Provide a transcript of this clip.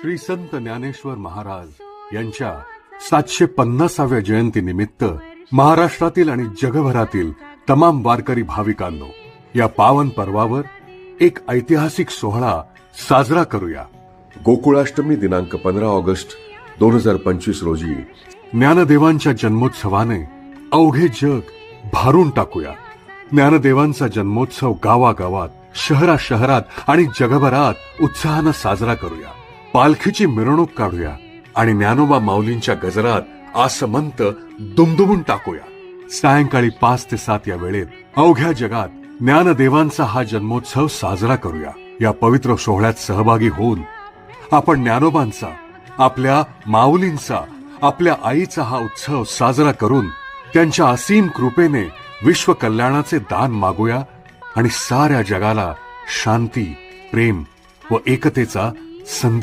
श्री संत ज्ञानेश्वर महाराज यांच्या 750व्या जयंतीनिमित्त महाराष्ट्रातील आणि जगभरातील तमाम वारकरी भाविकांनो, या पावन पर्वावर एक ऐतिहासिक सोहळा साजरा करूया। गोकुळाष्टमी दिनांक 15 ऑगस्ट 2025 रोजी ज्ञानदेवांच्या जन्मोत्सवाने अवघे जग भारून टाकूया। ज्ञानदेवांचा जन्मोत्सव गावागावात, शहरात आणि जगभरात उत्साहाने साजरा करूया। पालखीची मिरवणूक काढूया आणि ज्ञानोबा माऊलींच्या गजरात आसमंत दुमदुमून टाकूया। सायंकाळी 5 ते 7 या वेळेत अवघ्या जगात ज्ञानदेवांचा हा जन्मोत्सव साजरा करूया। या पवित्र सोहळ्यात सहभागी होऊन आपण ज्ञानोबांचा, आपल्या माऊलींचा, आपल्या आईचा हा उत्सव साजरा करून त्यांच्या असीम कृपेने विश्व कल्याणाचे दान मागूया आणि साऱ्या जगाला शांती, प्रेम व एकतेचा संदेश